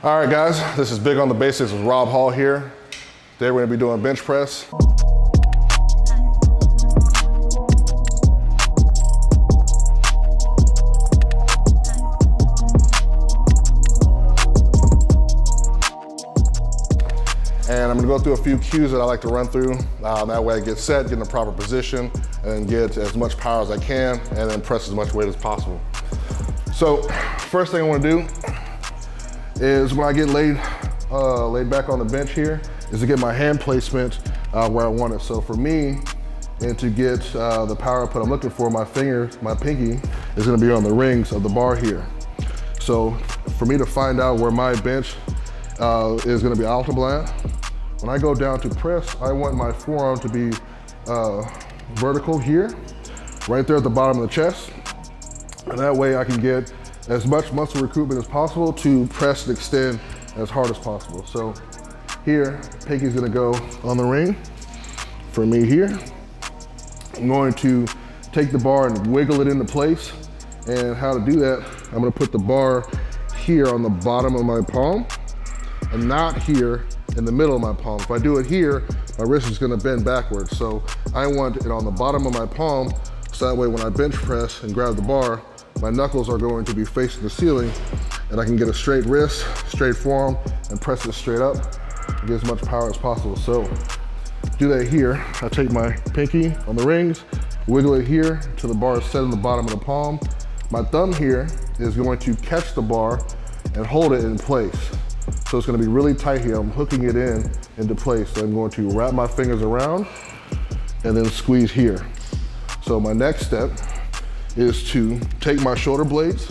All right, guys, this is Big on the Basics with Rob Hall here. Today we're gonna be doing bench press. And I'm gonna go through a few cues that I like to run through. That way I get set, get in the proper position, and get as much power as I can, and then press as much weight as possible. So, first thing I wanna do is when I get laid back on the bench here, is to get my hand placement where I want it. So for me, and to get the power output I'm looking for, my pinky is gonna be on the rings of the bar here. So for me to find out where my bench is gonna be optimal at, when I go down to press, I want my forearm to be vertical here, right there at the bottom of the chest. And that way I can get as much muscle recruitment as possible to press and extend as hard as possible. So here, pinky's gonna go on the ring for me here. I'm going to take the bar and wiggle it into place. And how to do that, I'm gonna put the bar here on the bottom of my palm and not here in the middle of my palm. If I do it here, my wrist is gonna bend backwards. So I want it on the bottom of my palm, so that way when I bench press and grab the bar, my knuckles are going to be facing the ceiling and I can get a straight wrist, straight forearm, and press it straight up and get as much power as possible. So do that here. I take my pinky on the rings, wiggle it here till the bar is set in the bottom of the palm. My thumb here is going to catch the bar and hold it in place. So it's gonna be really tight here. I'm hooking it into place. So I'm going to wrap my fingers around and then squeeze here. So my next step is to take my shoulder blades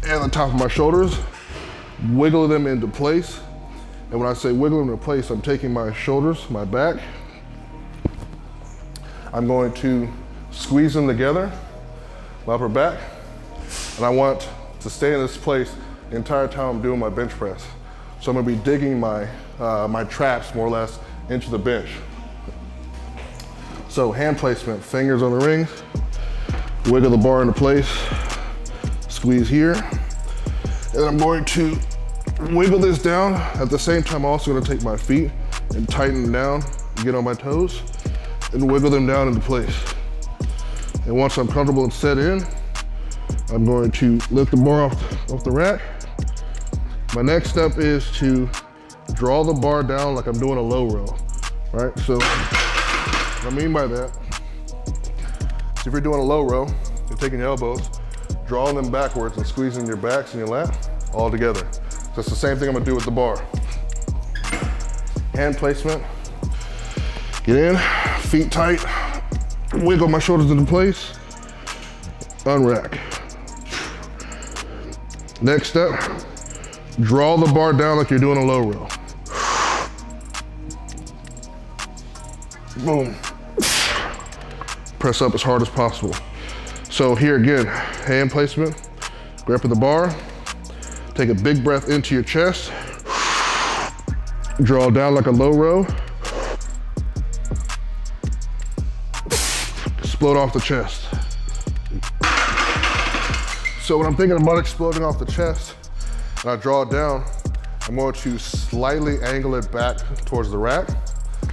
and the top of my shoulders, wiggle them into place. And when I say wiggle them into place, I'm taking my shoulders, my back, I'm going to squeeze them together, my upper back, and I want to stay in this place the entire time I'm doing my bench press. So I'm gonna be digging my traps more or less into the bench. So hand placement, fingers on the rings, wiggle the bar into place, squeeze here, and I'm going to wiggle this down. At the same time, I'm also gonna take my feet and tighten them down, get on my toes, and wiggle them down into place. And once I'm comfortable and set in, I'm going to lift the bar off the rack. My next step is to draw the bar down like I'm doing a low row, right? So what I mean by that, so if you're doing a low row, you're taking your elbows, drawing them backwards and squeezing your backs and your lat all together. So it's the same thing I'm gonna do with the bar. Hand placement, get in, feet tight, wiggle my shoulders into place, unrack. Next step, draw the bar down like you're doing a low row. Boom. Press up as hard as possible. So here again, hand placement, grip of the bar, take a big breath into your chest, draw down like a low row, explode off the chest. So when I'm thinking about exploding off the chest, and I draw it down, I'm going to slightly angle it back towards the rack.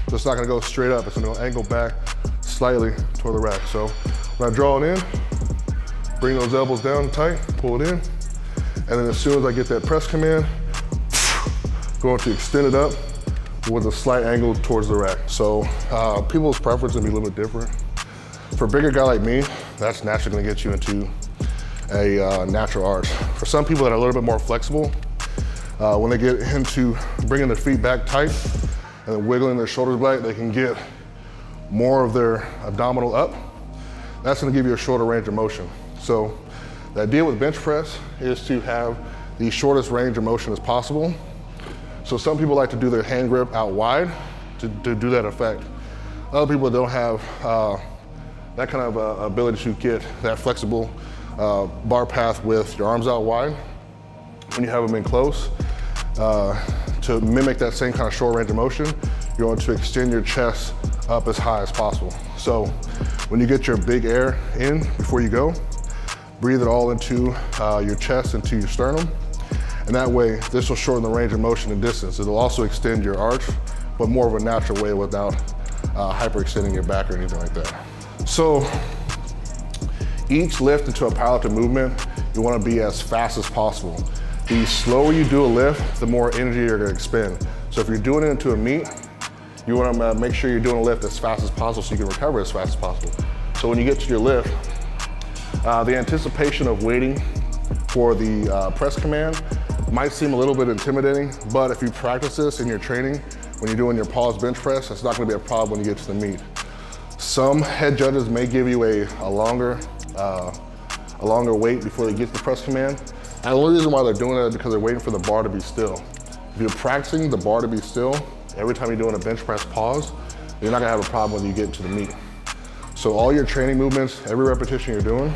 So it's not gonna go straight up, it's gonna angle back slightly toward the rack. So when I draw it in, bring those elbows down tight, pull it in, and then as soon as I get that press command, going to extend it up with a slight angle towards the rack. So people's preference will be a little bit different. For a bigger guy like me, that's naturally gonna get you into a natural arch. For some people that are a little bit more flexible, when they get into bringing their feet back tight and then wiggling their shoulders back, they can get more of their abdominal up. That's gonna give you a shorter range of motion. So the idea with bench press is to have the shortest range of motion as possible. So some people like to do their hand grip out wide to do that effect. Other people don't have that kind of ability to get that flexible bar path with your arms out wide when you have them in close. To mimic that same kind of short range of motion, you're going to extend your chest up as high as possible. So when you get your big air in before you go, breathe it all into your chest, into your sternum, And that way, this will shorten the range of motion and distance. It'll also extend your arch, but more of a natural way without hyperextending your back or anything like that. So each lift into a powerlifting movement, you want to be as fast as possible. The slower you do a lift, the more energy you're going to expend. So if you're doing it into a meet, you want to make sure you're doing a lift as fast as possible so you can recover as fast as possible. So when you get to your lift, the anticipation of waiting for the press command might seem a little bit intimidating, but if you practice this in your training, when you're doing your pause bench press, that's not going to be a problem when you get to the meet. Some head judges may give you a longer wait before they get to the press command. And the only reason why they're doing that is because they're waiting for the bar to be still. If you're practicing the bar to be still, every time you're doing a bench press pause, you're not gonna have a problem when you get to the meet. So all your training movements, every repetition you're doing,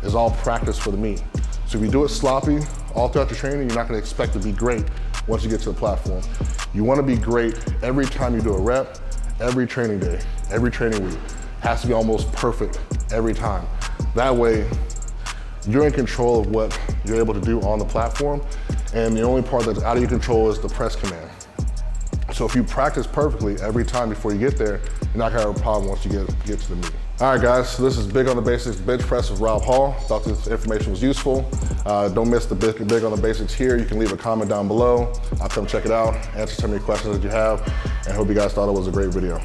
is all practice for the meet. So if you do it sloppy all throughout your training, you're not gonna expect to be great once you get to the platform. You wanna be great every time you do a rep, every training day, every training week. It has to be almost perfect every time. That way, you're in control of what you're able to do on the platform, and the only part that's out of your control is the press command. So if you practice perfectly every time before you get there, you're not gonna have a problem once you get to the meet. All right, guys, so this is Big on the Basics Bench Press with Rob Hall. Thought this information was useful. Don't miss the Big on the Basics here. You can leave a comment down below. I'll come check it out, answer some of your questions that you have, and hope you guys thought it was a great video.